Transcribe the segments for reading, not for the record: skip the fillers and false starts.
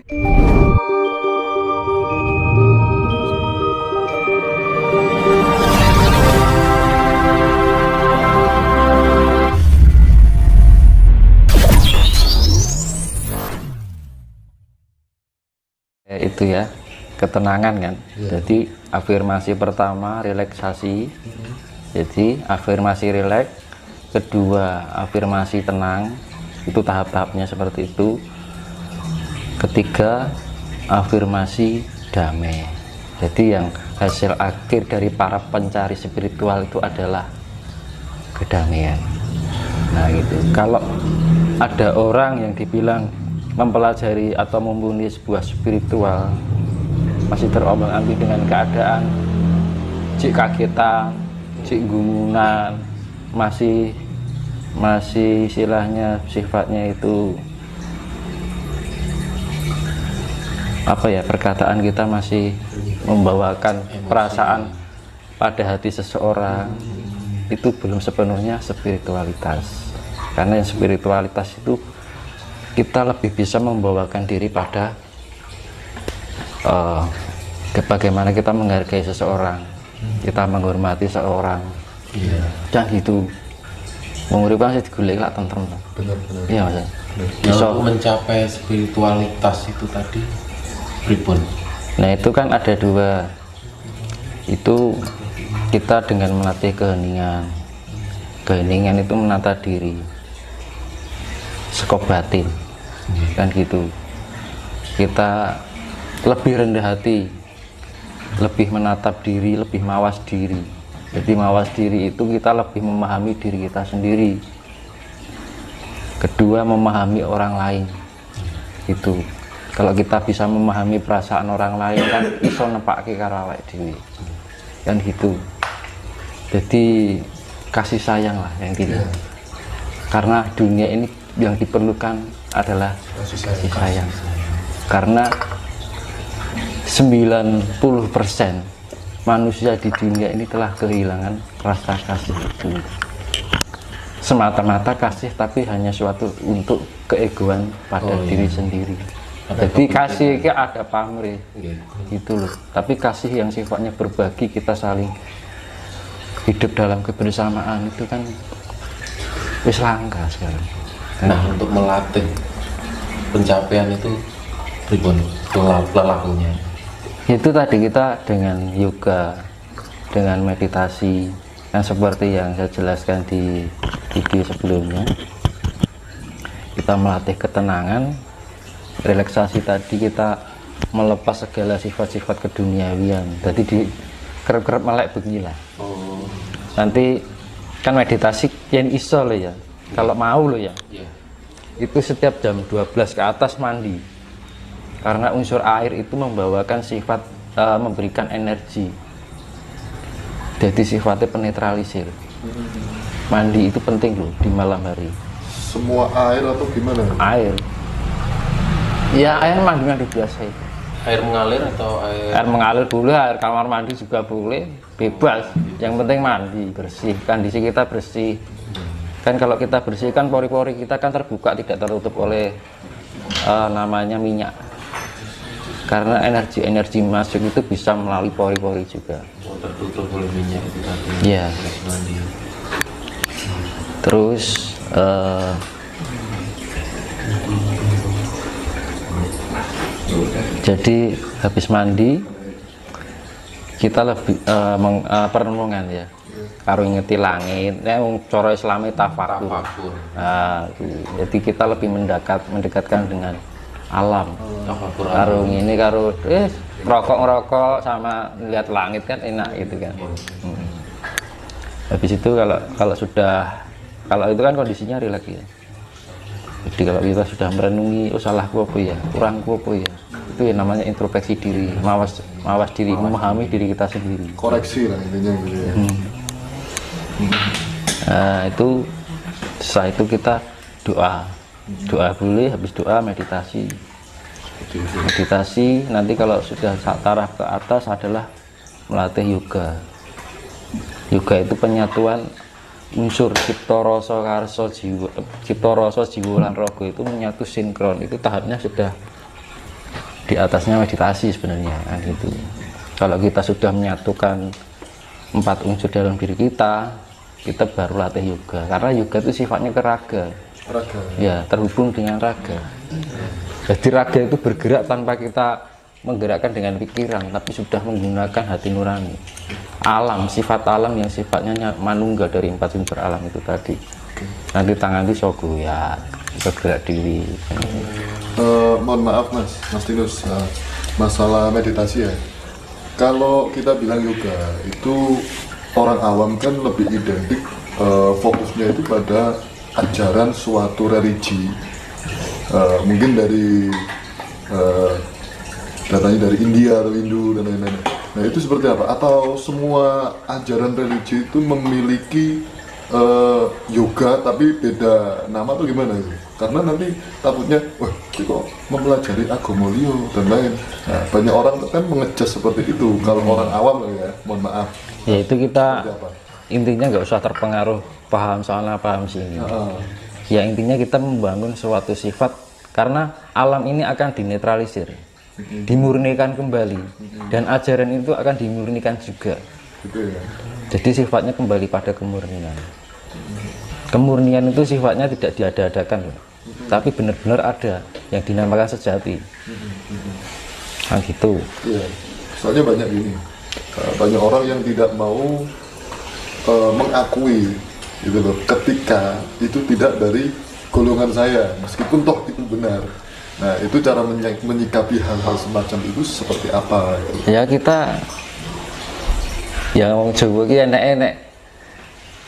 Itu ya, ketenangan kan. Jadi afirmasi pertama relaksasi. Jadi afirmasi rileks, kedua afirmasi tenang, itu tahap-tahapnya seperti itu. Ketiga afirmasi damai. Jadi yang hasil akhir dari para pencari spiritual itu adalah kedamaian. Nah gitu. Kalau ada orang yang dibilang mempelajari atau mumpuni sebuah spiritual masih terombang-ambing dengan keadaan, cik kagetan, cik gumunan, masih istilahnya sifatnya itu apa ya, perkataan kita masih membawakan perasaan pada hati seseorang, itu belum sepenuhnya spiritualitas. Karena yang spiritualitas itu kita lebih bisa membawakan diri pada bagaimana kita menghargai seseorang, kita menghormati seseorang. Jangan gitu. Menguripkan sih digulai lah tentrem. Benar-benar. Iya mas. Bisa mencapai spiritualitas itu tadi, pripun? Nah itu kan ada dua. Itu kita dengan melatih keheningan. Keheningan itu menata diri, sekop batin. Kan gitu, kita lebih rendah hati, lebih menatap diri, lebih mawas diri. Jadi mawas diri itu kita lebih memahami diri kita sendiri. Kedua, memahami orang lain. Itu kalau kita bisa memahami perasaan orang lain kan iso nepake karo awake dhewe. Kan gitu. Jadi kasih sayang lah yang intinya. Karena dunia ini yang diperlukan adalah kasih sayang. Karena 90% manusia di dunia ini telah kehilangan rasa kasih itu. Semata-mata kasih tapi hanya suatu untuk keegoan pada diri sendiri. Jadi kasih itu ada pamrih gitu loh. Tapi kasih yang sifatnya berbagi, kita saling hidup dalam kebersamaan, itu kan wis langka sekarang. Nah, untuk melatih pencapaian itu pripun pelakunya? Itu tadi kita dengan yoga, dengan meditasi, yang seperti yang saya jelaskan di video sebelumnya. Kita melatih ketenangan, relaksasi tadi kita melepas segala sifat-sifat keduniawian. Jadi di kerep-kerep melek beginilah. Nanti kan meditasi yang iso loh ya. Kalau mau loh ya, itu setiap jam 12 ke atas mandi, karena unsur air itu membawakan sifat memberikan energi, jadi sifatnya penetralisir. Mandi itu penting loh di malam hari. Semua air atau gimana? Air ya, air mandi biasa itu. Air mengalir atau Air mengalir boleh, air kamar mandi juga boleh, bebas. Yang penting mandi bersih, kondisi kita bersih. Kan kalau kita bersihkan pori-pori kita kan terbuka, tidak tertutup oleh namanya minyak. Karena energi masuk itu bisa melalui pori-pori juga. tertutup oleh minyak itu tadi. Iya. Terus jadi habis mandi kita lebih perenungan ya. Karo ngeti langit, cara Islami tafakur. Nah, jadi kita lebih mendekatkan dengan alam. Karo ini karo rokok sama lihat langit kan enak gitu kan. Habis itu kalau itu kan kondisinya rileks ya. Jadi kalau kita sudah merenungi, oh salahku apa ya, kurangku apa ya, itu ya namanya introspeksi diri, mawas diri, memahami diri kita sendiri. Koreksi lah intinya gitu ya. Nah itu setelah itu kita doa boleh, habis doa meditasi. Nanti kalau sudah taraf ke atas adalah melatih yoga. Yoga itu penyatuan unsur cipta rasa karsa jiwa, cipta rasa jiwa lan raga itu menyatu sinkron. Itu tahapnya sudah di atasnya meditasi sebenarnya kan gitu. Kalau kita sudah menyatukan 4 unsur dalam diri kita baru latih yoga, karena yoga itu sifatnya ke raga ya, terhubung dengan raga. Jadi raga itu bergerak tanpa kita menggerakkan dengan pikiran, tapi sudah menggunakan hati nurani. Alam, sifat alam yang sifatnya manungga dari 4 sumber alam itu tadi. Nanti tangan di sogo ya, bergerak diri. Mohon maaf Mas Tinus, masalah meditasi ya. Kalau kita bilang yoga itu orang awam kan lebih identik fokusnya itu pada ajaran suatu religi, mungkin dari datanya dari India atau Hindu dan lain-lain. Nah itu seperti apa? Atau semua ajaran religi itu memiliki yoga tapi beda nama atau gimana itu? Karena nanti takutnya, wah kok mempelajari agama liya dan lain. Nah, banyak orang kan mengejas seperti itu. Kalau orang awam ya, mohon maaf. Ya itu kita intinya nggak usah terpengaruh paham sana paham sini. Ya intinya kita membangun suatu sifat, karena alam ini akan dinetralisir, dimurnikan kembali, dan ajaran itu akan dimurnikan juga. Gitu ya. Jadi sifatnya kembali pada kemurnian. Kemurnian itu sifatnya tidak diada-adakan, tapi benar-benar ada yang dinamakan sejati. Nah gitu. Iya. Soalnya banyak gini, banyak orang yang tidak mau mengakui gitu loh, ketika itu tidak dari golongan saya, meskipun toh itu benar. Nah itu cara menyikapi hal-hal semacam itu seperti apa? Gitu. Ya kita, ya ngomong Jawa ki enek-enek.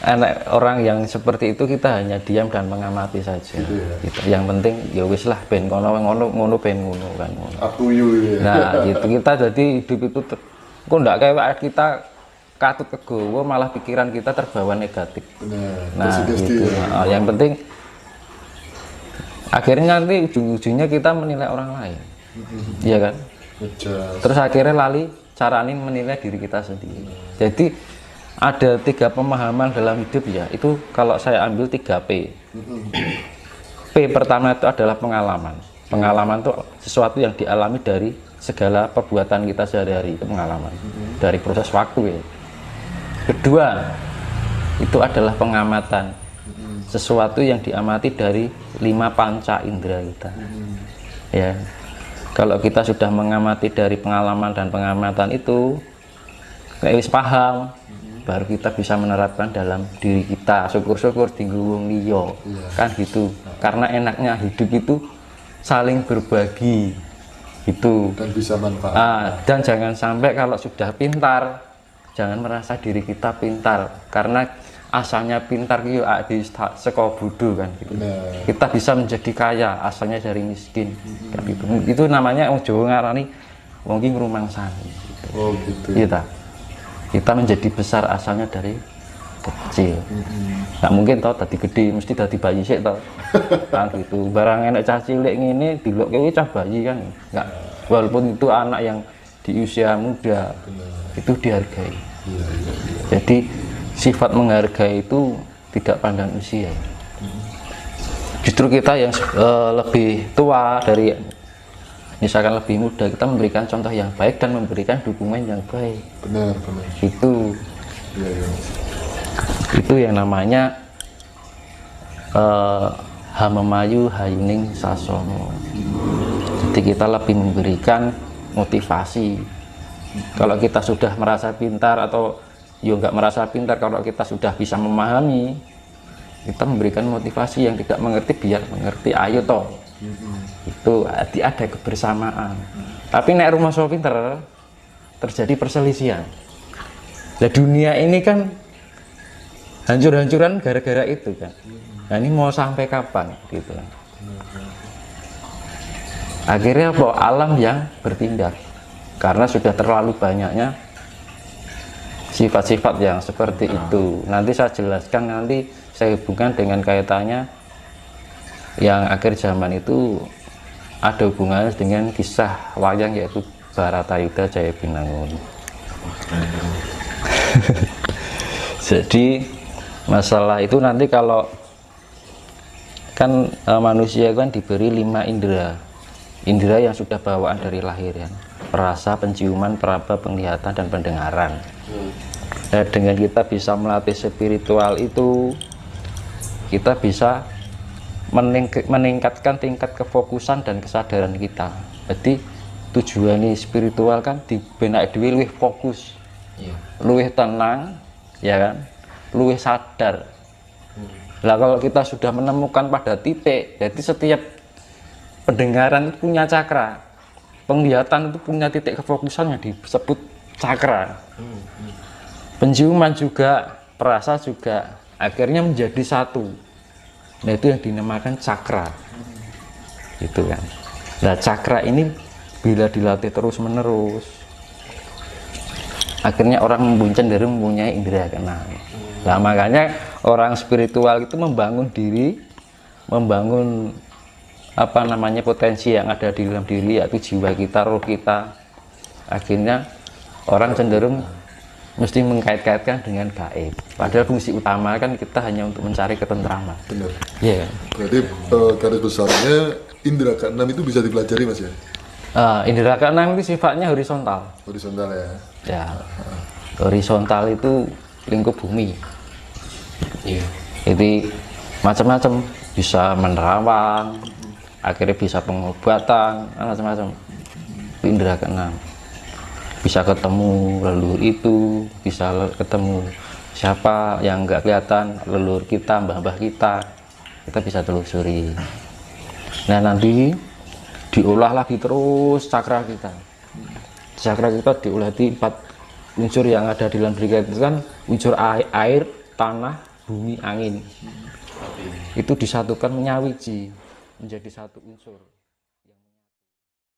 Anak orang yang seperti itu kita hanya diam dan mengamati saja. Gitu ya. Gitu. Yang penting ya wis lah ben kono ngono ben ngono kan. Up to you ya. Nah, gitu kita jadi hidup itu kok ndak kayak kita katut kegowo, malah pikiran kita terbawa negatif. Benar. Nah, gitu. Nah, yang penting akhirnya nanti ujung-ujungnya kita menilai orang lain. Iya kan? Terus akhirnya lali cara ini menilai diri kita sendiri. Jadi ada 3 pemahaman dalam hidup ya, itu kalau saya ambil 3P. P pertama itu adalah pengalaman. Pengalaman itu sesuatu yang dialami dari segala perbuatan kita sehari-hari, itu pengalaman dari proses waktu ya. Kedua itu adalah pengamatan, sesuatu yang diamati dari 5 panca indera kita. Ya, kalau kita sudah mengamati dari pengalaman dan pengamatan itu, kayak wis paham, baru kita bisa menerapkan dalam diri kita. Syukur-syukur tinggu wong liya kan gitu. Karena enaknya hidup itu saling berbagi itu, dan bisa manfaat. dan jangan sampai kalau sudah pintar jangan merasa diri kita pintar, karena asalnya pintar itu di saka bodho kan gitu. Kita bisa menjadi kaya asalnya dari miskin kan gitu. Itu namanya wong Jawa ngarani wong ki ngrumangsani gitu. Oh gitu. Gitu. Kita menjadi besar asalnya dari kecil. Nggak mungkin tau tadi gede mesti tadi bayi sih tau. Kan gitu. Barang enak cah cilik ngene dilok kowe cah bayi kan. Nggak, walaupun itu anak yang di usia muda itu dihargai. Jadi sifat menghargai itu tidak pandang usia. Justru kita yang lebih tua dari, misalkan lebih muda, kita memberikan contoh yang baik dan memberikan dukungan yang baik. Benar. Itu Ya. itu yang namanya hamemayu hayuning sasono. Jadi kita lebih memberikan motivasi. Kalau kita sudah merasa pintar atau ya nggak merasa pintar, kalau kita sudah bisa memahami, kita memberikan motivasi. Yang tidak mengerti biar mengerti, ayo toh. Itu ada kebersamaan. Tapi nek rumah so pinter terjadi perselisihan. Nah dunia ini kan hancur-hancuran gara-gara itu kan. Nah ini mau sampai kapan gitu. Akhirnya apa? Alam yang bertindak, karena sudah terlalu banyaknya sifat-sifat yang seperti itu. Nanti saya jelaskan, nanti saya hubungkan dengan kaitannya yang akhir zaman itu ada hubungannya dengan kisah wayang, yaitu Baratayuda Jaya Binangun. Jadi masalah itu nanti kalau kan manusia kan diberi 5 indera. indera yang sudah bawaan dari lahir ya. Perasa, penciuman, peraba, penglihatan, dan pendengaran. Nah, dengan kita bisa melatih spiritual itu, kita bisa meningkatkan tingkat kefokusan dan kesadaran kita. Jadi tujuan spiritual kan di benak dhewe luwih fokus, luwih tenang, ya kan, luwih sadar. Lah kalau kita sudah menemukan pada titik, jadi setiap pendengaran itu punya cakra, penglihatan itu punya titik kefokusan yang disebut cakra, penciuman juga, perasa juga, akhirnya menjadi satu. Nah itu yang dinamakan cakra, gitu kan. Nah cakra ini bila dilatih terus menerus, akhirnya orang cenderung mempunyai indera keenam. Nah makanya orang spiritual itu membangun diri, membangun apa namanya potensi yang ada di dalam diri, yaitu jiwa kita, roh kita. Akhirnya orang cenderung mesti mengkait-kaitkan dengan gaib. Padahal fungsi utama kan kita hanya untuk mencari ketentraman. Benar. Iya. Berarti garis besarnya indera keenam itu bisa dipelajari Mas ya? Indera keenam itu sifatnya horizontal. Horizontal ya. Ya. Horizontal itu lingkup bumi. Iya. Jadi macam-macam, bisa menerawang, akhirnya bisa pengobatan, macam-macam. Itu indera keenam. Bisa ketemu leluhur itu, bisa ketemu siapa yang nggak kelihatan, leluhur kita, mbah-mbah kita bisa telusuri. Nah nanti diolah lagi terus cakra kita. Cakra kita diolah di 4 unsur yang ada di dalam diri kita itu kan unsur air, tanah, bumi, angin. Itu disatukan menyawiji menjadi satu unsur.